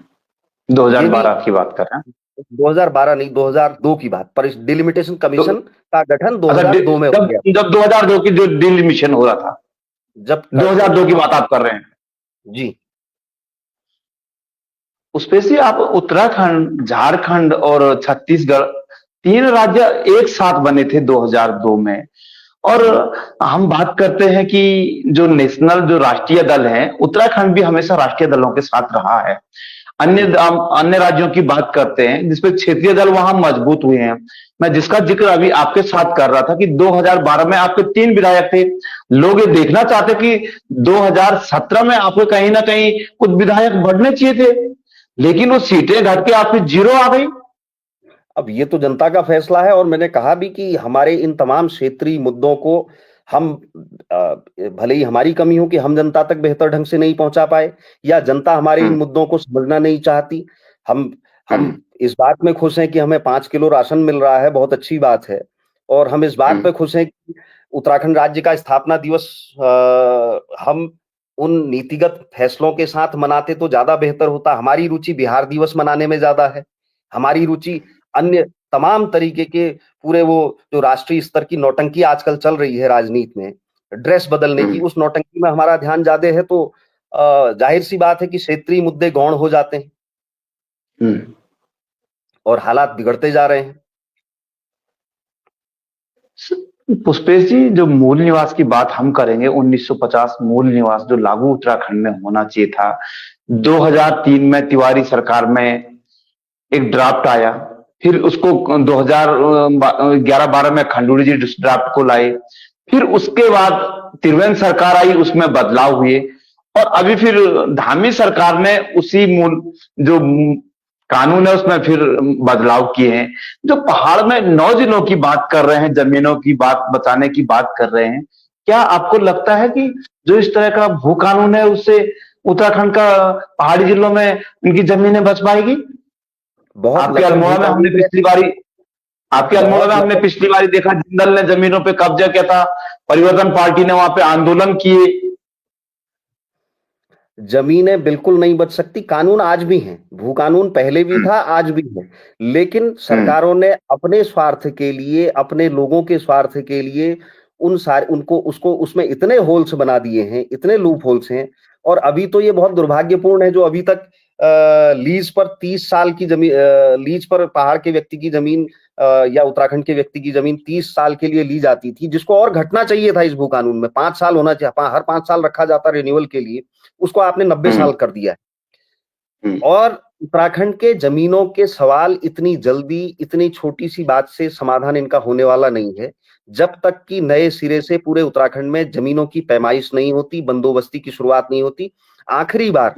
Speaker 2: भी
Speaker 1: 2012 की बात कर रहे हैं।
Speaker 2: 2012 नहीं, 2002 की बात, पर डिलिमिटेशन
Speaker 1: तो
Speaker 2: कमीशन का गठन
Speaker 1: अच्छा,
Speaker 2: 2002 में हो
Speaker 1: जब
Speaker 2: गया,
Speaker 1: जब 2002 की जो डिलिमिशन हो रहा था,
Speaker 2: जब
Speaker 1: 2002 की बात आप कर रहे हैं।
Speaker 2: जी।
Speaker 1: उसपे से आप उत्तराखंड, झारखंड और छत्तीसगढ़, तीन राज्य एक साथ बने थे 2002 में। और
Speaker 2: जी।
Speaker 1: हम बात करते हैं कि जो नेशनल, जो राष्ट्रीय दल है, उत्तराखंड भी हमेशा राष्ट्रीय दलों के साथ रहा है। अन्य
Speaker 2: जी।
Speaker 1: अन्य राज्यों की बात करते हैं जिसपे क्षेत्रीय दल वहां मजबूत हुए हैं। मैं जिसका जिक्र अभी आपके साथ कर रहा था कि 2012 में आपके 3 विधायक थे। लोग ये देखना चाहते कि 2017 में आपको कहीं ना कहीं कुछ विधायक बढ़ने चाहिए थे, लेकिन वो सीटें घट के आपकी 0 आ गई।
Speaker 2: अब ये तो जनता का फैसला है, और मैंने कहा भी कि हमारे इन तमाम क्षेत्रीय मुद्दों को हम भले ही हमारी कमी हो कि हम जनता तक बेहतर ढंग से नहीं पहुंचा पाए, या जनता हमारे इन
Speaker 1: हम्म,
Speaker 2: मुद्दों को समझना नहीं चाहती। हम हम
Speaker 1: हम्म,
Speaker 2: इस बात में खुश हैं कि हमें 5 किलो राशन मिल रहा है, बहुत अच्छी बात है। और हम इस बात पे
Speaker 1: हम्म,
Speaker 2: खुश हैं कि उत्तराखंड राज्य का स्थापना दिवस हम उन नीतिगत फैसलों के साथ मनाते तो ज्यादा बेहतर होता। हमारी रुचि बिहार दिवस मनाने में ज्यादा है, हमारी रुचि अन्य तमाम तरीके के पूरे वो जो राष्ट्रीय स्तर की नौटंकी आजकल चल रही है राजनीति में, ड्रेस बदलने की,
Speaker 1: हम्म,
Speaker 2: उस नौटंकी में हमारा ध्यान ज्यादा है। तो जाहिर सी बात है कि क्षेत्रीय मुद्दे गौण हो जाते हैं
Speaker 1: हम्म।
Speaker 2: और हालात बिगड़ते जा रहे हैं।
Speaker 1: पुष्पेश जी, जो मूल निवास की बात हम करेंगे, 1950 मूल निवास जो लागू उत्तराखंड में होना चाहिए था, 2003 में तिवारी सरकार में एक ड्राफ्ट आया। फिर उसको 2011-12 में खंडूड़ी जी उस ड्राफ्ट को लाए। फिर उसके बाद त्रिवेंद्र सरकार आई, उसमें बदलाव हुए। और अभी फिर धामी सरकार ने उसी मूल जो कानून है उसमें फिर बदलाव किए हैं। जो पहाड़ में 9 जिलों की बात कर रहे हैं, जमीनों की बात बचाने की बात कर रहे हैं, क्या आपको लगता है कि जो इस तरह का भू कानून है उससे उत्तराखंड का पहाड़ी जिलों में उनकी जमीनें बच पाएगी?
Speaker 2: बहुत
Speaker 1: आपके
Speaker 2: लगभग भू
Speaker 1: अल्मोड़ा में हमने
Speaker 2: कानून में
Speaker 1: पिछली बारी आपके अल्मोड़ा
Speaker 2: बहुत
Speaker 1: में हमने
Speaker 2: लगभग
Speaker 1: पिछली बारी देखा, जिंदल ने जमीनों पे कब्जा किया था। परिवर्तन पार्टी ने वहां पे आंदोलन किए।
Speaker 2: जमीनें बिल्कुल नहीं बच सकती। कानून आज भी हैं, भू कानून पहले भी
Speaker 1: हम्म,
Speaker 2: था, आज भी है। लेकिन
Speaker 1: हम्म,
Speaker 2: सरकारों ने अपने स्वार्थ के लिए, अपने लोगों के स्वार्थ के लिए उन सारे उनको उसको उसमें इतने होल्स बना दिए हैं, इतने लूप होल्स हैं। और अभी तो ये बहुत दुर्भाग्यपूर्ण है, जो अभी तक लीज पर 30 साल की जमीन, लीज पर पहाड़ के व्यक्ति की जमीन या उत्तराखंड के व्यक्ति की जमीन 30 साल के लिए ली जाती थी, जिसको और घटना चाहिए था। इस भू कानून में 5 साल होना चाहिए, हर 5 साल रखा जाता रिन्यूअल के लिए, उसको आपने 90
Speaker 1: हम्म,
Speaker 2: साल कर दिया है।
Speaker 1: हम्म,
Speaker 2: और उत्तराखंड के जमीनों के सवाल इतनी जल्दी, इतनी छोटी सी बात से समाधान इनका होने वाला नहीं है, जब तक कि नए सिरे से पूरे उत्तराखंड में जमीनों की पैमाइश नहीं होती, बंदोबस्ती की शुरुआत नहीं होती। आखिरी बार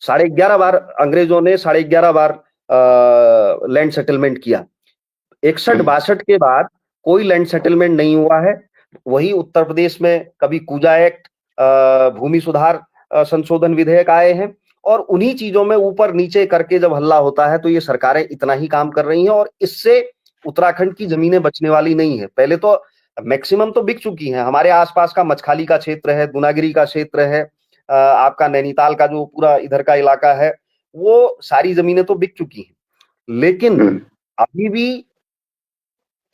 Speaker 2: 11.5 बार अंग्रेजों ने 11.5 बार लैंड सेटलमेंट किया। 61-62 के बाद कोई लैंड सेटलमेंट नहीं हुआ है। वही उत्तर प्रदेश में कभी कूजा एक्ट, भूमि सुधार संशोधन विधेयक आए हैं, और उन्हीं चीजों में ऊपर नीचे करके जब हल्ला होता है तो ये सरकारें इतना ही काम कर रही हैं, और इससे उत्तराखंड की जमीनें बचने वाली नहीं है। पहले तो मैक्सिमम तो बिक चुकी हैं। हमारे आसपास का मछखाली का क्षेत्र है, गुनागिरी का क्षेत्र है, आपका नैनीताल का जो पूरा इधर का इलाका है, वो सारी जमीनें तो बिक चुकी हैं। लेकिन
Speaker 1: हम्म,
Speaker 2: अभी भी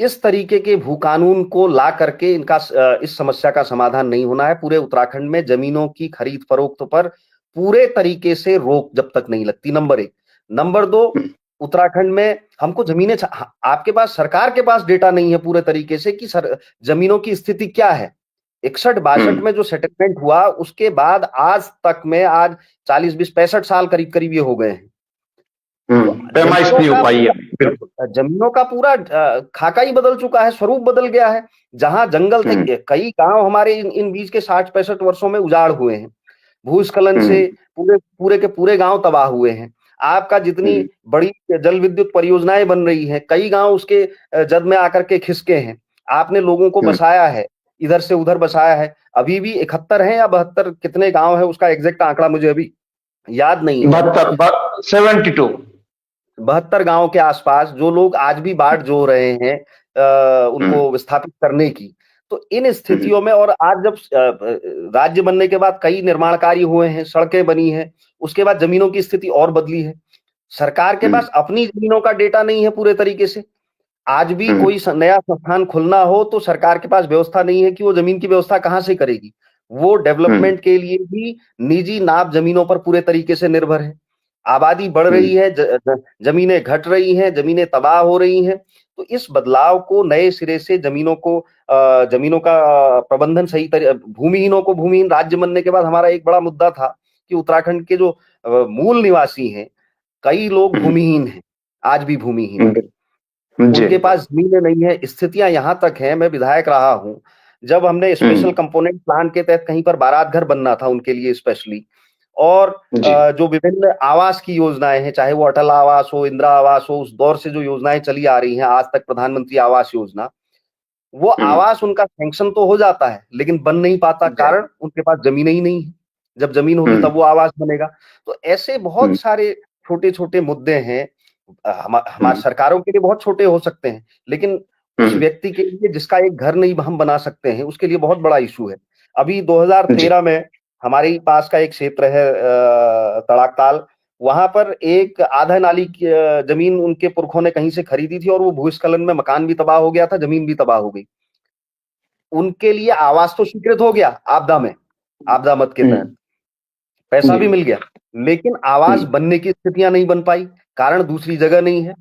Speaker 2: इस तरीके के भू कानून को ला करके इनका इस समस्या का समाधान नहीं होना है। पूरे उत्तराखंड में जमीनों की खरीद फरोख्त पर पूरे तरीके से रोक जब तक नहीं लगती, नंबर 1। नंबर 2,
Speaker 1: हम्म,
Speaker 2: उत्तराखंड में हमको जमीनें, आपके पास, सरकार के पास डेटा नहीं है पूरे तरीके से कि जमीनों की स्थिति क्या है। 61-62
Speaker 1: हम्म,
Speaker 2: में जो सेटलमेंट हुआ, उसके बाद आज तक में, आज 40-20-65 साल करीब करीब ये हो गए हैं। तो
Speaker 1: पैमाइश नहीं हो पाई है, बिल्कुल।
Speaker 2: जमीनों का पूरा खाका ही बदल चुका है, स्वरूप बदल गया है। जहां जंगल थे,
Speaker 1: हम्म,
Speaker 2: कई गांव हमारे इन बीच के 60-65 वर्षों में उजाड़ हुए हैं। भूस्खलन से
Speaker 1: हम्म,
Speaker 2: पूरे पूरे के पूरे गांव तबाह हुए हैं। आपका जितनी
Speaker 1: हम्म,
Speaker 2: बड़ी जल विद्युत परियोजनाएं बन रही हैं, कई गांव उसके जद में आकर के खिसके हैं। आपने लोगों को
Speaker 1: हम्म।
Speaker 2: बसाया है, इधर से उधर बसाया है। अभी भी 71 है या 72, कितने गांव है उसका एग्जैक्ट आंकड़ा मुझे अभी याद नहीं है।
Speaker 1: 72, 72।
Speaker 2: 72 गांव के आसपास जो लोग आज भी बाट जो रहे हैं उनको विस्थापित करने की। तो इन स्थितियों में, और आज जब राज्य बनने के बाद कई निर्माण कार्य हुए हैं, सड़कें बनी हैं, उसके बाद जमीनों की स्थिति और बदली है। सरकार के पास अपनी जमीनों का डेटा नहीं है पूरे तरीके से। आज भी कोई नया संस्थान खुलना हो तो सरकार के पास व्यवस्था नहीं है कि वो जमीन की व्यवस्था कहां से करेगी। वो डेवलपमेंट के लिए भी निजी नाप जमीनों पर पूरे तरीके से निर्भर है। आबादी बढ़ रही है, जमीनें घट रही हैं, जमीनें तबाह हो रही हैं। तो इस बदलाव को नए सिरे से जमीनों का प्रबंधन सही भूमिहीनों को भूमिहीन राज्य बनने के बाद हमारा एक बड़ा मुद्दा था कि उत्तराखंड के जो मूल निवासी हैं, कई लोग भूमिहीन हैं, आज भी भूमिहीन हैं। उनके पास जमीनें नहीं है। स्थितियां यहां तक हैं, मैं विधायक रहा हूं, जब हमने स्पेशल कंपोनेंट प्लान के तहत कहीं पर बारात घर बनना था उनके लिए स्पेशली, और जो विभिन्न आवास की योजनाएं हैं, चाहे वो अटल आवास हो, इंदिरा आवास हो, उस दौर से जो योजनाएं चली आ रही हैं आज तक, प्रधानमंत्री आवास योजना, वो आवास उनका सैंक्शन तो हो जाता है लेकिन बन नहीं पाता, कारण उनके पास जमीन ही नहीं है। जब जमीन होगी तब वो आवास बनेगा। तो ऐसे बहुत सारे छोटे छोटे मुद्दे हैं, हमारी सरकारों के लिए बहुत छोटे हो सकते हैं, लेकिन उस व्यक्ति के लिए जिसका एक घर नहीं हम बना सकते हैं, उसके लिए बहुत बड़ा इशू है। अभी 2013 में हमारे पास का एक क्षेत्र है तड़ाकताल, वहां पर एक आधा नाली की जमीन उनके पुरखों ने कहीं से खरीदी थी और वो भूस्खलन में मकान भी तबाह हो गया था, जमीन भी तबाह हो गई। उनके लिए आवास तो स्वीकृत हो गया आपदा मद के तहत, पैसा भी मिल गया, लेकिन आवास बनने की स्थितियां नहीं बन पाई, कारण दूसरी जगह नहीं है।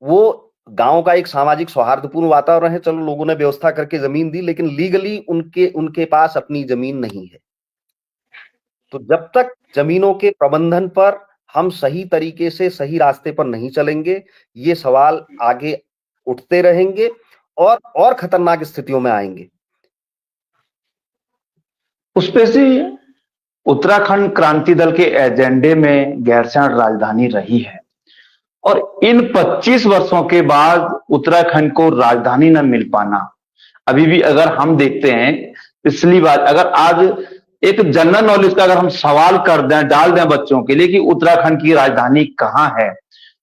Speaker 2: वो गांव का एक सामाजिक सौहार्दपूर्ण वातावरण है, चलो लोगों ने व्यवस्था करके जमीन दी, लेकिन लीगली उनके पास अपनी जमीन नहीं है। तो जब तक जमीनों के प्रबंधन पर हम सही तरीके से सही रास्ते पर नहीं चलेंगे, ये सवाल आगे उठते रहेंगे और खतरनाक स्थितियों में आएंगे।
Speaker 1: उस पे से उत्तराखंड क्रांति दल के एजेंडे में गैरसैंण राजधानी रही है, और इन 25 वर्षों के बाद उत्तराखंड को राजधानी न मिल पाना, अभी भी अगर हम देखते हैं, पिछली बार अगर आज एक जनरल नॉलेज का अगर हम सवाल कर दें, डाल दें बच्चों के लिए कि उत्तराखंड की राजधानी कहां है,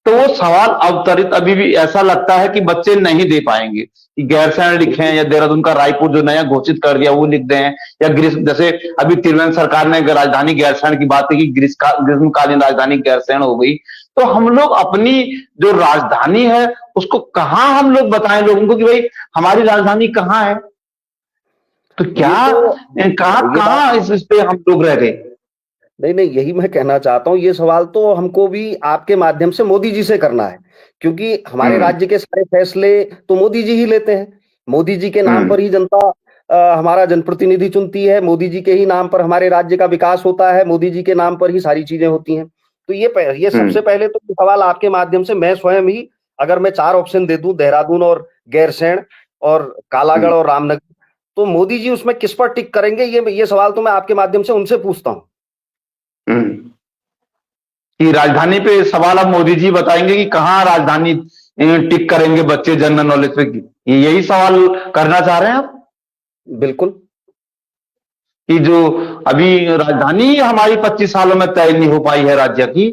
Speaker 1: तो वो सवाल अवतरित अभी भी ऐसा लगता है कि बच्चे नहीं दे पाएंगे। कि गैरसैंण लिखें या देहरादून का रायपुर जो नया घोषित कर दिया वो लिख दें, या जैसे अभी त्रिवेंद्र सरकार ने राजधानी गैरसैंण की बात की कि ग्रीष्मकालीन राजधानी गैरसैंण हो गई। तो हम लोग अपनी जो राजधानी है उसको कहां हम लोग बताएं लोगों को कि भाई हमारी राजधानी कहां है। तो क्या कहां इस पे हम लोग रह गए।
Speaker 2: नहीं, यही मैं कहना चाहता हूं। ये सवाल तो हमको भी आपके माध्यम से मोदी जी से करना है, क्योंकि हमारे राज्य के सारे फैसले तो मोदी जी ही लेते हैं। मोदी जी के नाम पर ही जनता हमारा जनप्रतिनिधि चुनती है, मोदी जी के ही नाम पर हमारे राज्य का विकास होता है, मोदी जी के नाम पर ही सारी चीजें होती हैं। तो ये सबसे पहले तो सवाल आपके माध्यम से मैं स्वयं ही, अगर मैं 4 ऑप्शन दे दूं, देहरादून और गैरसैंण और कालागढ़ और रामनगर, तो मोदी जी उसमें किस पर टिक करेंगे, ये सवाल तो मैं आपके माध्यम से उनसे पूछता हूं।
Speaker 1: कि राजधानी पे सवाल अब मोदी जी बताएंगे कि कहां राजधानी टिक करेंगे बच्चे जनरल नॉलेज पे, यही सवाल करना चाह रहे हैं आप।
Speaker 2: बिल्कुल,
Speaker 1: कि जो अभी राजधानी हमारी 25 सालों में तय नहीं हो पाई है राज्य की।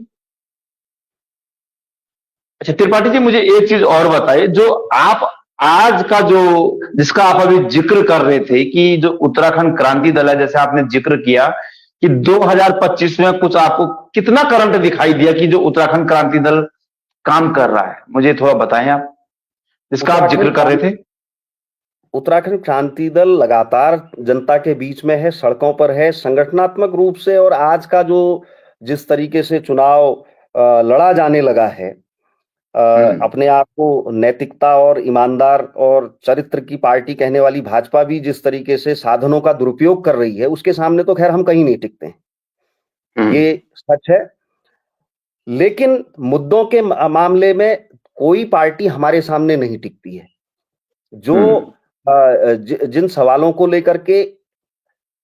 Speaker 1: अच्छा त्रिपाठी जी, मुझे एक चीज और बताइए, जो आप आज का जिसका आप अभी जिक्र कर रहे थे कि जो उत्तराखंड क्रांति दल है, जैसे आपने जिक्र किया कि 2025 में कुछ आपको कितना करंट दिखाई दिया कि जो उत्तराखंड क्रांति दल काम कर रहा है, मुझे थोड़ा बताएं आप, जिसका आप जिक्र कर रहे थे।
Speaker 2: उत्तराखंड क्रांति दल लगातार जनता के बीच में है, सड़कों पर है, संगठनात्मक रूप से। और आज का जिस तरीके से चुनाव लड़ा जाने लगा है, अपने आप को नैतिकता और ईमानदार और चरित्र की पार्टी कहने वाली भाजपा भी जिस तरीके से साधनों का दुरुपयोग कर रही है, उसके सामने तो खैर हम कहीं नहीं टिकते हैं, ये सच है। लेकिन मुद्दों के मामले में कोई पार्टी हमारे सामने नहीं टिकती है। जिन सवालों को लेकर के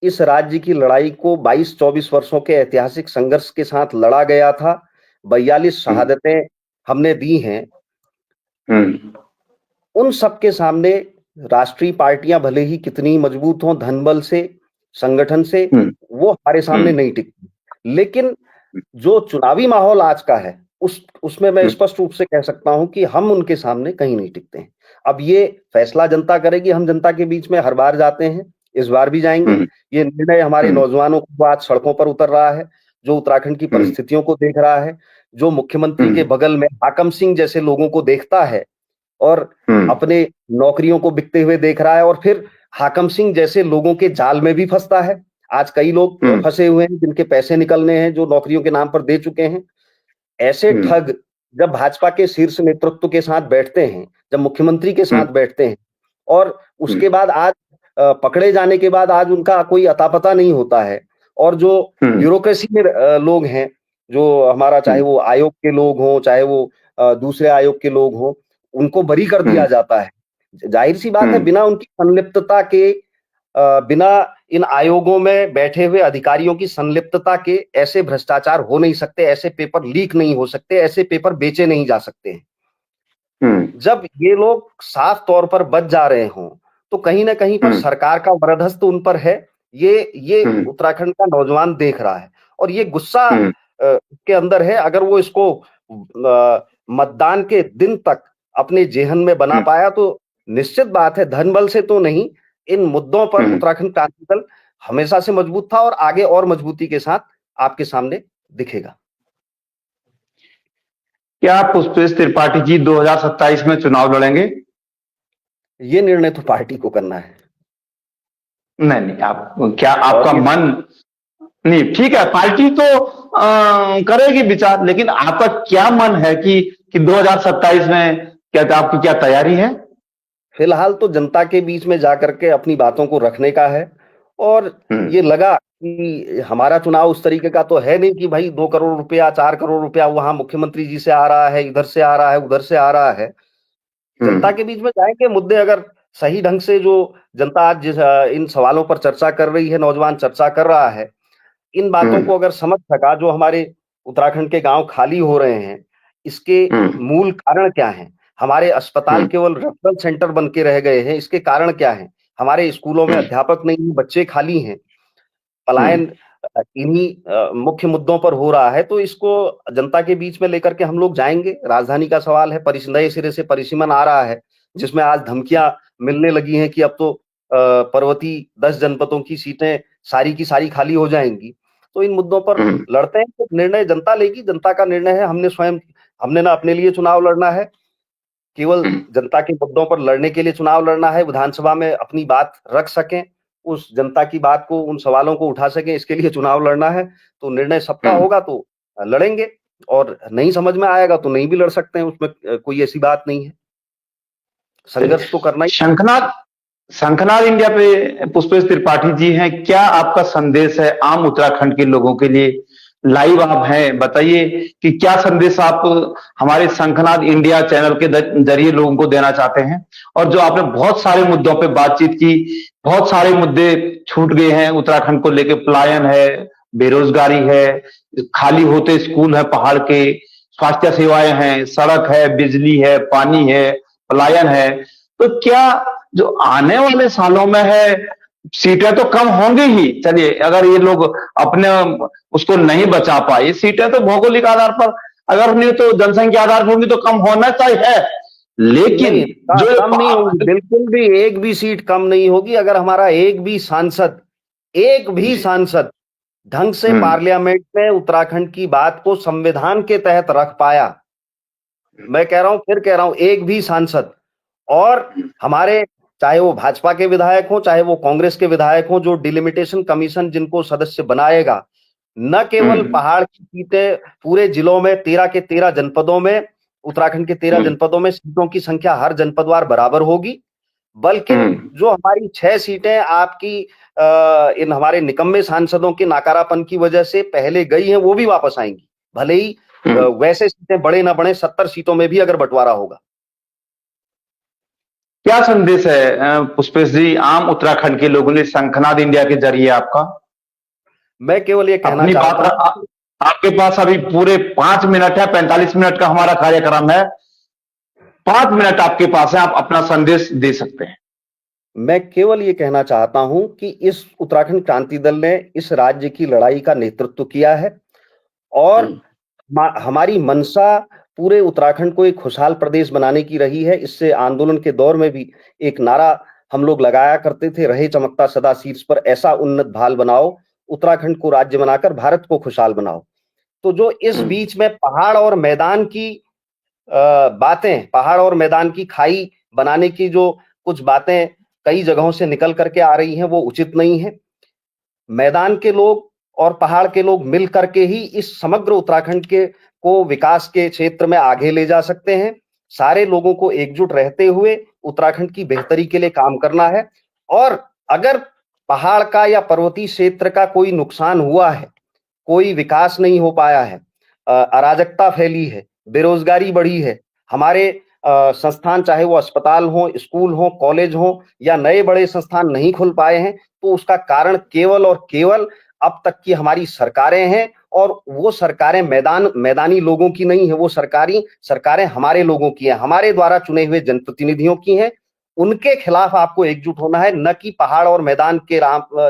Speaker 2: इस राज्य की लड़ाई को 22-24 वर्षों के ऐतिहासिक संघर्ष के साथ लड़ा गया था, 42 शहादतें हमने दी हैं, उन सबके सामने राष्ट्रीय पार्टियां भले ही कितनी मजबूत हों धनबल से, संगठन से, वो हमारे सामने नहीं टिकती। लेकिन जो चुनावी माहौल आज का है, उसमें मैं स्पष्ट रूप से कह सकता हूं कि हम उनके सामने कहीं नहीं टिकते हैं। अब ये फैसला जनता करेगी, हम जनता के बीच में हर बार जाते हैं, इस बार भी जाएंगे। ये निर्णय हमारे नौजवानों को आज सड़कों पर उतर रहा है, जो उत्तराखंड की परिस्थितियों को देख रहा है, जो मुख्यमंत्री के बगल में हाकम सिंह जैसे लोगों को देखता है और अपने नौकरियों को बिकते हुए देख रहा है और फिर हाकम सिंह जैसे लोगों के जाल में भी फंसता है। आज कई लोग फंसे हुए हैं जिनके पैसे निकलने हैं, जो नौकरियों के नाम पर दे चुके हैं। ऐसे ठग जब भाजपा के शीर्ष नेतृत्व के साथ बैठते हैं, जब मुख्यमंत्री के साथ बैठते हैं और उसके बाद आज पकड़े जाने के बाद आज उनका कोई अता पता नहीं होता है और जो ब्यूरोक्रेसी में लोग हैं, जो हमारा चाहे वो आयोग के लोग हों, चाहे वो दूसरे आयोग के लोग हों, उनको बरी कर दिया जाता है। जाहिर सी बात है, बिना उनकी संलिप्तता के, बिना इन आयोगों में बैठे हुए अधिकारियों की संलिप्तता के ऐसे भ्रष्टाचार हो नहीं सकते, ऐसे पेपर लीक नहीं हो सकते, ऐसे पेपर बेचे नहीं जा सकते हैं। जब ये लोग साफ तौर पर बच जा रहे हों, तो कहीं ना कहीं पर सरकार का वरदहस्त उन पर है। ये उत्तराखंड का नौजवान देख रहा है और ये गुस्सा के अंदर है। अगर वो इसको मतदान के दिन तक अपने जेहन में बना पाया तो निश्चित बात है, धन बल से तो नहीं, इन मुद्दों पर उत्तराखंड क्रांति दल हमेशा से मजबूत था और आगे और मजबूती के साथ आपके सामने दिखेगा।
Speaker 1: क्या पुष्पेश त्रिपाठी जी 2027 में चुनाव लड़ेंगे?
Speaker 2: ये निर्णय तो पार्टी को करना है।
Speaker 1: नहीं, आप क्या आपका मन नहीं, ठीक है, पार्टी तो करेगी विचार, लेकिन आपका क्या मन है कि 2027 में क्या आपकी क्या तैयारी है?
Speaker 2: फिलहाल तो जनता के बीच में जाकर के अपनी बातों को रखने का है और ये लगा कि हमारा चुनाव उस तरीके का तो है नहीं कि भाई 2 करोड़ रुपया, 4 करोड़ रुपया वहां मुख्यमंत्री जी से आ रहा है, इधर से आ रहा है, उधर से आ रहा है। जनता के बीच में जाएंगे, मुद्दे अगर सही ढंग से जो जनता आज इन सवालों पर चर्चा कर रही है, नौजवान चर्चा कर रहा है, इन बातों को अगर समझ सका, जो हमारे उत्तराखंड के गांव खाली हो रहे हैं, इसके मूल कारण क्या हैं? हमारे अस्पताल केवल रेफरल सेंटर बन के रह गए हैं, इसके कारण क्या हैं? हमारे स्कूलों में अध्यापक नहीं, बच्चे खाली हैं। पलायन इन्हीं मुख्य मुद्दों पर हो रहा है, तो इसको जनता के बीच में लेकर के हम लोग जाएंगे। राजधानी का सवाल है, नए सिरे से परिसीमन आ रहा है, जिसमें आज धमकियां मिलने लगी हैं कि अब तो पर्वतीय 10 जनपदों की सीटें सारी की सारी खाली हो जाएंगी। तो इन मुद्दों पर लड़ते हैं, तो निर्णय जनता लेगी, जनता का निर्णय है। हमने ना अपने लिए चुनाव लड़ना है, केवल जनता के मुद्दों पर लड़ने के लिए चुनाव लड़ना है, विधानसभा में अपनी बात रख सकें, उस जनता की बात को, उन सवालों को उठा सकें, इसके लिए चुनाव लड़ना है। तो निर्णय सबका होगा तो लड़ेंगे और नहीं समझ में आएगा तो नहीं भी लड़ सकते हैं, उसमें कोई ऐसी बात नहीं है। संघर्ष तो करना ही।
Speaker 1: शंखनाद इंडिया पे पुष्पेश त्रिपाठी जी हैं, क्या आपका संदेश है आम उत्तराखंड के लोगों के लिए? लाइव आप हैं, बताइए कि क्या संदेश आप हमारे शंखनाद इंडिया चैनल के जरिए लोगों को देना चाहते हैं? और जो आपने बहुत सारे मुद्दों पे बातचीत की, बहुत सारे मुद्दे छूट गए हैं उत्तराखंड को लेकर, पलायन है, बेरोजगारी है, खाली होते स्कूल है पहाड़ के, स्वास्थ्य सेवाएं हैं, सड़क है, बिजली है, पानी है, पलायन है, तो क्या जो आने वाले सालों में है, सीटें तो कम होंगी ही, चलिए अगर ये लोग अपने उसको नहीं बचा पाए, सीटें तो भौगोलिक आधार पर अगर नहीं तो जनसंख्या आधार पर होंगी तो कम होना चाहिए, लेकिन जो
Speaker 2: कम नहीं होगी, बिल्कुल भी एक भी सीट कम नहीं होगी अगर हमारा एक भी सांसद ढंग से पार्लियामेंट में उत्तराखंड की बात को संविधान के तहत रख पाया। मैं कह रहा हूं, फिर कह रहा हूं, एक भी सांसद, और हमारे चाहे वो भाजपा के विधायक हो, चाहे वो कांग्रेस के विधायक हो, जो डिलिमिटेशन कमीशन जिनको सदस्य बनाएगा, न केवल पहाड़ की सीटें, पूरे जिलों में 13 के 13 जनपदों में, उत्तराखंड के 13 जनपदों में सीटों की संख्या हर जनपदवार बराबर होगी, बल्कि जो हमारी 6 सीटें आपकी इन हमारे निकम्मे सांसदों के नाकारापन की वजह से पहले गई हैं, वो भी वापस आएंगी, भले ही वैसे सीटें बड़े ना बड़े, 70 सीटों में भी अगर बंटवारा होगा।
Speaker 1: क्या संदेश है पुष्पेश जी आम उत्तराखंड के लोगों ने शंखनाद इंडिया के जरिए आपका?
Speaker 2: मैं केवल ये कहना चाहता हूं,
Speaker 1: आपके पास अभी पूरे 5 मिनट है, 45 मिनट का हमारा कार्यक्रम है, 5 मिनट आपके पास है, आप अपना संदेश दे सकते हैं।
Speaker 2: मैं केवल ये कहना चाहता हूं कि इस उत्तराखंड क्रांति दल ने इस राज्य की लड़ाई का नेतृत्व किया है और हमारी मंशा पूरे उत्तराखंड को एक खुशहाल प्रदेश बनाने की रही है। इससे आंदोलन के दौर में भी एक नारा हम लोग लगाया करते थे, रहे चमकता सदा शीर्ष पर, ऐसा उन्नत भाल बनाओ, उत्तराखंड को राज्य बनाकर भारत को खुशहाल बनाओ। तो जो इस बीच में पहाड़ और मैदान की बातें, पहाड़ और मैदान की खाई बनाने की जो कुछ बातें कई जगहों से निकल करके आ रही हैं, वो उचित नहीं है। मैदान के लोग और पहाड़ के लोग मिल करके ही इस समग्र उत्तराखंड को विकास के क्षेत्र में आगे ले जा सकते हैं। सारे लोगों को एकजुट रहते हुए उत्तराखंड की बेहतरी के लिए काम करना है। और अगर पहाड़ का या पर्वतीय क्षेत्र का कोई नुकसान हुआ है, कोई विकास नहीं हो पाया है, अराजकता फैली है, बेरोजगारी बढ़ी है, हमारे संस्थान चाहे वो अस्पताल हो, स्कूल हो, कॉलेज हो या नए बड़े संस्थान नहीं खुल पाए हैं, तो उसका कारण केवल और केवल अब तक की हमारी सरकारें हैं। और वो सरकारें मैदानी लोगों की नहीं है, वो सरकारें हमारे लोगों की हैं, हमारे द्वारा चुने हुए जनप्रतिनिधियों की हैं। उनके खिलाफ आपको एकजुट होना है, न कि पहाड़ और मैदान के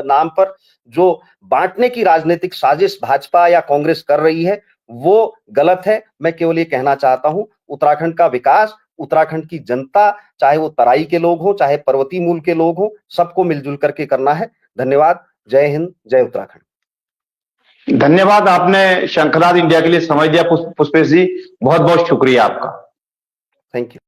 Speaker 2: नाम पर जो बांटने की राजनीतिक साजिश भाजपा या कांग्रेस कर रही है, वो गलत है। मैं केवल ये कहना चाहता हूं, उत्तराखंड का विकास, उत्तराखंड की जनता, चाहे वो तराई के लोग हो, चाहे पर्वतीय मूल के लोग हो, सबको मिलजुल करके करना है। धन्यवाद। जय हिंद, जय उत्तराखंड।
Speaker 1: धन्यवाद, आपने शंखनाद इंडिया के लिए समय दिया पुष्पेश जी, बहुत बहुत शुक्रिया आपका।
Speaker 2: Thank you.